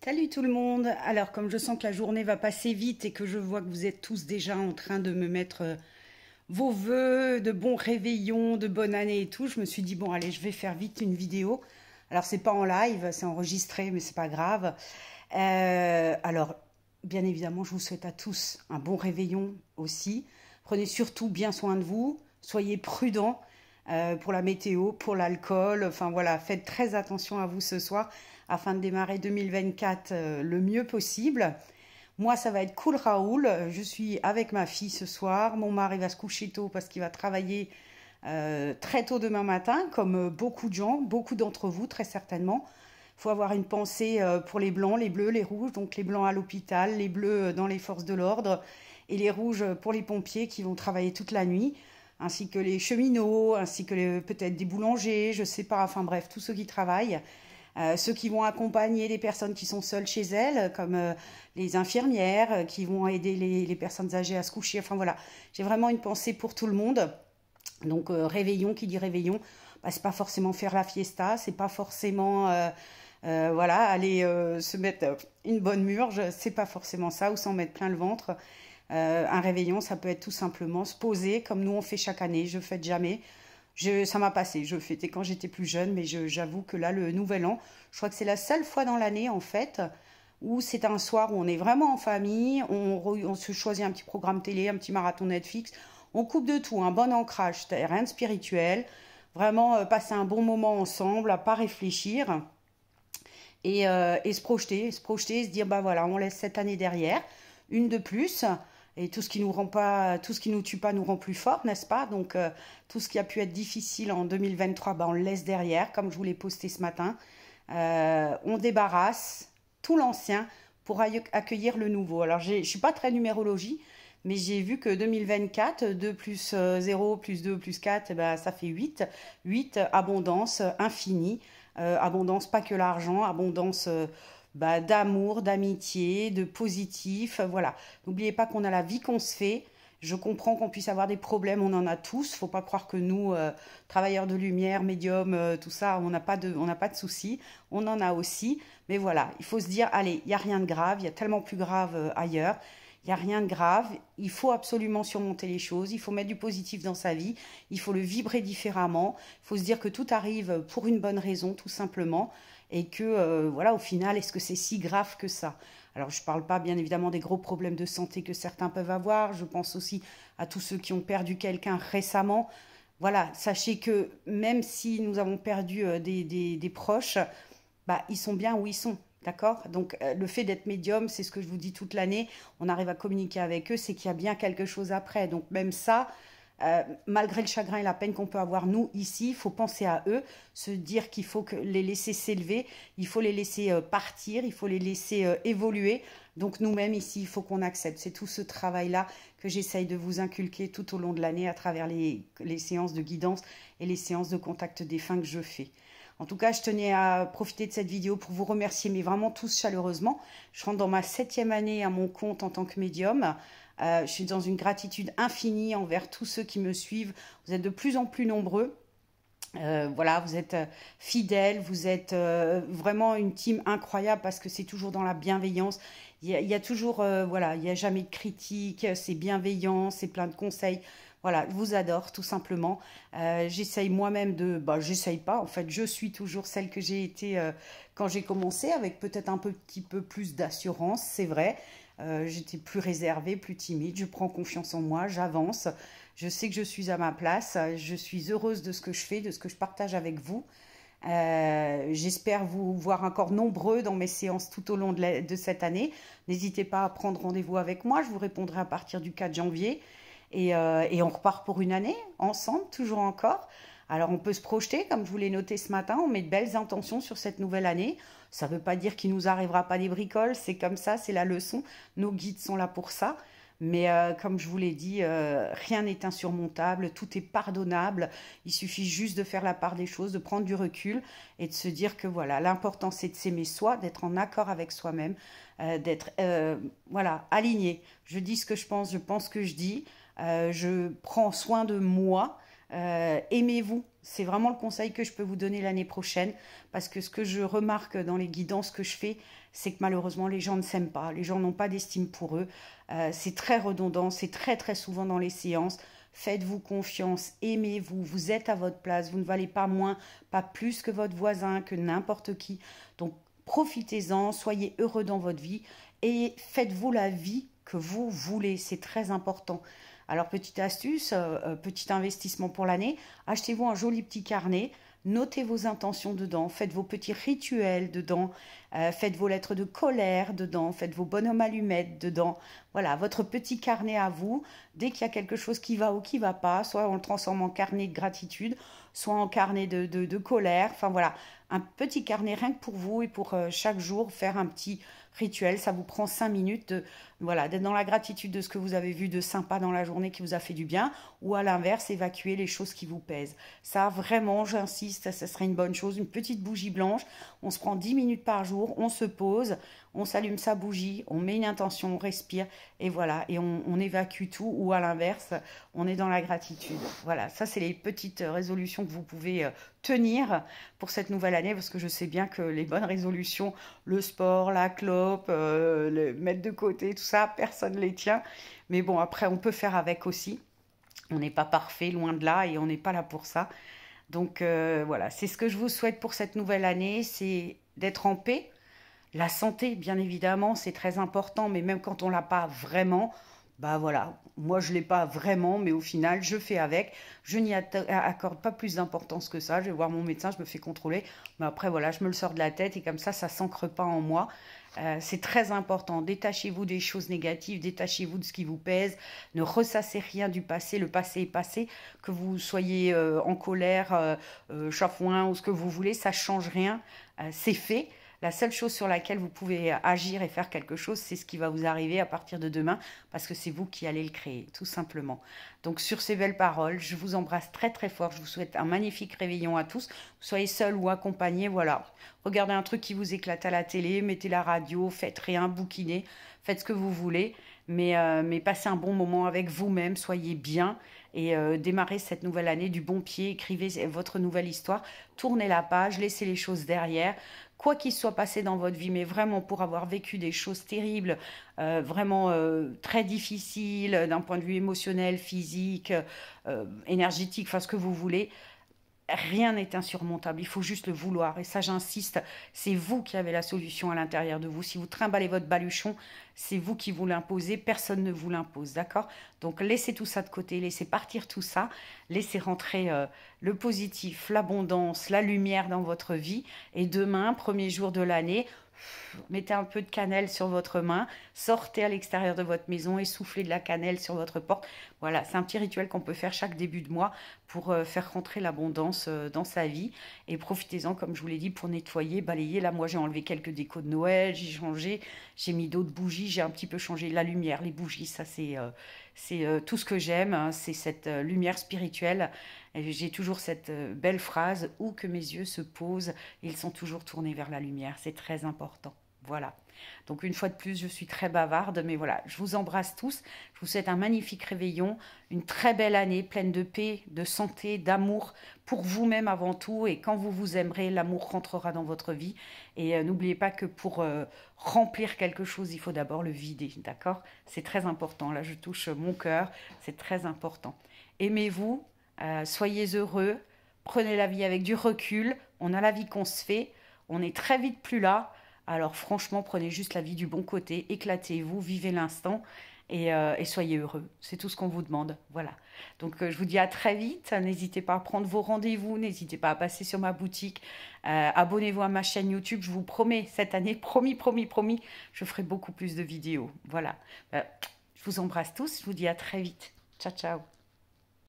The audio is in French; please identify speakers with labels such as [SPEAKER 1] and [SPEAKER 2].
[SPEAKER 1] Salut tout le monde. Alors, comme je sens que la journée va passer vite et que je vois que vous êtes tous déjà en train de me mettre vos vœux de bon réveillon, de bonne année et tout, je me suis dit bon, allez, je vais faire vite une vidéo. Alors, c'est pas en live, c'est enregistré, mais c'est pas grave. Alors, bien évidemment, je vous souhaite à tous un bon réveillon aussi. Prenez surtout bien soin de vous, soyez prudents pour la météo, pour l'alcool. Enfin voilà, faites très attention à vous ce soir afin de démarrer 2024 le mieux possible. Moi, ça va être cool Raoul. Je suis avec ma fille ce soir. Mon mari va se coucher tôt parce qu'il va travailler très tôt demain matin, comme beaucoup de gens, beaucoup d'entre vous très certainement. Il faut avoir une pensée pour les blancs, les bleus, les rouges. Donc les blancs à l'hôpital, les bleus dans les forces de l'ordre et les rouges pour les pompiers qui vont travailler toute la nuit, ainsi que les cheminots, ainsi que peut-être des boulangers, je sais pas, enfin bref, tous ceux qui travaillent. Ceux qui vont accompagner les personnes qui sont seules chez elles, comme les infirmières, qui vont aider les personnes âgées à se coucher. Enfin voilà, j'ai vraiment une pensée pour tout le monde. Donc réveillon, qui dit réveillon, bah, c'est pas forcément faire la fiesta, c'est pas forcément voilà, aller se mettre une bonne murge, c'est pas forcément ça, ou s'en mettre plein le ventre. Un réveillon, ça peut être tout simplement se poser, comme nous on fait chaque année, je fête jamais. Ça m'a passé, je fêtais quand j'étais plus jeune, mais j'avoue que là, le nouvel an, je crois que c'est la seule fois dans l'année, en fait, où c'est un soir où on est vraiment en famille, on se choisit un petit programme télé, un petit marathon Netflix, on coupe de tout, un bon ancrage, rien de spirituel, vraiment passer un bon moment ensemble, à pas réfléchir, et se projeter, se dire, bah voilà, on laisse cette année derrière, une de plus, et tout ce qui nous rend pas, tout ce qui nous tue pas nous rend plus fort, n'est-ce pas? Donc tout ce qui a pu être difficile en 2023, bah, on le laisse derrière, comme je vous l'ai posté ce matin. On débarrasse tout l'ancien pour accueillir le nouveau. Alors je suis pas très numérologie, mais j'ai vu que 2024, 2 plus 0 plus 2 plus 4, bah, ça fait 8. 8, abondance infinie. Abondance, pas que l'argent, abondance bah, d'amour, d'amitié, de positif, voilà. N'oubliez pas qu'on a la vie qu'on se fait. Je comprends qu'on puisse avoir des problèmes, on en a tous. Faut pas croire que nous, travailleurs de lumière, médiums, tout ça, on n'a pas de soucis. On en a aussi. Mais voilà, il faut se dire, allez, il n'y a rien de grave, il y a tellement plus grave ailleurs. Il n'y a rien de grave, il faut absolument surmonter les choses, il faut mettre du positif dans sa vie, il faut le vibrer différemment, il faut se dire que tout arrive pour une bonne raison, tout simplement, et que, voilà, au final, est-ce que c'est si grave que ça? Alors, je ne parle pas, bien évidemment, des gros problèmes de santé que certains peuvent avoir, je pense aussi à tous ceux qui ont perdu quelqu'un récemment. Voilà, sachez que même si nous avons perdu des proches, bah, ils sont bien où ils sont. D'accord? Donc, le fait d'être médium, c'est ce que je vous dis toute l'année, on arrive à communiquer avec eux, c'est qu'il y a bien quelque chose après. Donc, même ça, malgré le chagrin et la peine qu'on peut avoir, nous, ici, il faut penser à eux, se dire qu'il faut les laisser s'élever, il faut les laisser partir, il faut les laisser évoluer. Donc, nous-mêmes, ici, il faut qu'on accepte. C'est tout ce travail-là que j'essaye de vous inculquer tout au long de l'année à travers les séances de guidance et les séances de contact défunt que je fais. En tout cas, je tenais à profiter de cette vidéo pour vous remercier, mais vraiment tous chaleureusement. Je rentre dans ma 7e année à mon compte en tant que médium. Je suis dans une gratitude infinie envers tous ceux qui me suivent. Vous êtes de plus en plus nombreux. Voilà, vous êtes fidèles, vous êtes vraiment une team incroyable parce que c'est toujours dans la bienveillance. Il y a toujours, voilà, il n'y a jamais de critique, c'est bienveillant, c'est plein de conseils. Voilà, je vous adore tout simplement. J'essaye moi-même j'essaye pas, en fait, je suis toujours celle que j'ai été quand j'ai commencé, avec peut-être un petit peu plus d'assurance, c'est vrai. J'étais plus réservée, plus timide, je prends confiance en moi, j'avance. Je sais que je suis à ma place, je suis heureuse de ce que je fais, de ce que je partage avec vous. J'espère vous voir encore nombreux dans mes séances tout au long de cette année. N'hésitez pas à prendre rendez-vous avec moi, je vous répondrai à partir du 4 janvier. Et on repart pour une année, ensemble, toujours encore. Alors on peut se projeter, comme je vous l'ai noté ce matin, on met de belles intentions sur cette nouvelle année. Ça ne veut pas dire qu'il ne nous arrivera pas des bricoles, c'est comme ça, c'est la leçon. Nos guides sont là pour ça. Mais comme je vous l'ai dit, rien n'est insurmontable, tout est pardonnable. Il suffit juste de faire la part des choses, de prendre du recul et de se dire que voilà, l'important c'est de s'aimer soi, d'être en accord avec soi-même, d'être voilà, aligné. Je dis ce que je pense ce que je dis, je prends soin de moi. Aimez-vous, C'est vraiment le conseil que je peux vous donner l'année prochaine, parce que ce que je remarque dans les guidances que je fais, c'est que malheureusement les gens ne s'aiment pas, les gens n'ont pas d'estime pour eux. C'est très redondant, c'est très très souvent dans les séances. Faites-vous confiance, aimez-vous, vous êtes à votre place, vous ne valez pas moins, pas plus que votre voisin, que n'importe qui. Donc profitez-en, soyez heureux dans votre vie et faites-vous la vie que vous voulez, c'est très important. Alors, petite astuce, petit investissement pour l'année, achetez-vous un joli petit carnet, notez vos intentions dedans, faites vos petits rituels dedans, faites vos lettres de colère dedans, faites vos bonhommes allumettes dedans. Voilà, votre petit carnet à vous. Dès qu'il y a quelque chose qui va ou qui ne va pas, soit on le transforme en carnet de gratitude, soit en carnet de colère. Enfin voilà, un petit carnet rien que pour vous et pour chaque jour faire un petit rituel. Ça vous prend 5 minutes voilà, d'être dans la gratitude de ce que vous avez vu de sympa dans la journée qui vous a fait du bien, ou à l'inverse, évacuer les choses qui vous pèsent. Ça, vraiment, j'insiste, ça serait une bonne chose. Une petite bougie blanche, on se prend 10 minutes par jour, on se pose, on s'allume sa bougie, on met une intention, on respire, et voilà, et on évacue tout, ou à l'inverse, on est dans la gratitude. Voilà, ça, c'est les petites résolutions que vous pouvez tenir pour cette nouvelle année, parce que je sais bien que les bonnes résolutions, le sport, la clope, le mettre de côté, tout ça, personne ne les tient. Mais bon, après, on peut faire avec aussi. On n'est pas parfait, loin de là, et on n'est pas là pour ça. Donc voilà, c'est ce que je vous souhaite pour cette nouvelle année, c'est d'être en paix. La santé, bien évidemment, c'est très important, mais même quand on l'a pas vraiment, bah voilà, moi je l'ai pas vraiment, mais au final, je fais avec. Je n'y accorde pas plus d'importance que ça. Je vais voir mon médecin, je me fais contrôler, mais après voilà, je me le sors de la tête et comme ça s'ancre pas en moi. C'est très important. Détachez-vous des choses négatives, détachez-vous de ce qui vous pèse. Ne ressassez rien du passé. Le passé est passé. Que vous soyez en colère, chafouin ou ce que vous voulez, ça change rien. C'est fait. La seule chose sur laquelle vous pouvez agir et faire quelque chose, c'est ce qui va vous arriver à partir de demain, parce que c'est vous qui allez le créer, tout simplement. Donc sur ces belles paroles, je vous embrasse très très fort. Je vous souhaite un magnifique réveillon à tous. Vous soyez seul ou accompagné, voilà. Regardez un truc qui vous éclate à la télé, mettez la radio, faites rien, bouquinez, faites ce que vous voulez. Mais passez un bon moment avec vous-même, soyez bien et démarrez cette nouvelle année du bon pied, écrivez votre nouvelle histoire, tournez la page, laissez les choses derrière. Quoi qu'il soit passé dans votre vie, mais vraiment pour avoir vécu des choses terribles, vraiment très difficiles d'un point de vue émotionnel, physique, énergétique, enfin ce que vous voulez, rien n'est insurmontable, il faut juste le vouloir. Et ça, j'insiste, c'est vous qui avez la solution à l'intérieur de vous. Si vous trimballez votre baluchon, c'est vous qui vous l'imposez, personne ne vous l'impose, d'accord? Donc laissez tout ça de côté, laissez partir tout ça, laissez rentrer le positif, l'abondance, la lumière dans votre vie. Et demain, premier jour de l'année, mettez un peu de cannelle sur votre main, sortez à l'extérieur de votre maison et soufflez de la cannelle sur votre porte. Voilà, c'est un petit rituel qu'on peut faire chaque début de mois pour faire rentrer l'abondance dans sa vie. Et profitez-en, comme je vous l'ai dit, pour nettoyer, balayer. Là, moi, j'ai enlevé quelques décos de Noël, j'ai changé, j'ai mis d'autres bougies, j'ai un petit peu changé la lumière, les bougies, ça c'est tout ce que j'aime, hein, c'est cette lumière spirituelle. J'ai toujours cette belle phrase, où que mes yeux se posent, ils sont toujours tournés vers la lumière. C'est très important. Voilà. Donc une fois de plus, je suis très bavarde, mais voilà, je vous embrasse tous. Je vous souhaite un magnifique réveillon, une très belle année pleine de paix, de santé, d'amour pour vous-même avant tout. Et quand vous vous aimerez, l'amour rentrera dans votre vie. Et n'oubliez pas que pour remplir quelque chose, il faut d'abord le vider, d'accord? C'est très important. Là, je touche mon cœur, c'est très important. Aimez-vous. Soyez heureux, prenez la vie avec du recul, on a la vie qu'on se fait, on est très vite plus là, alors franchement prenez juste la vie du bon côté, éclatez-vous, vivez l'instant et soyez heureux, c'est tout ce qu'on vous demande, voilà. Donc je vous dis à très vite, n'hésitez pas à prendre vos rendez-vous, n'hésitez pas à passer sur ma boutique, abonnez-vous à ma chaîne YouTube, je vous promets, cette année, promis, promis, promis, je ferai beaucoup plus de vidéos, voilà. Je vous embrasse tous, je vous dis à très vite, ciao, ciao.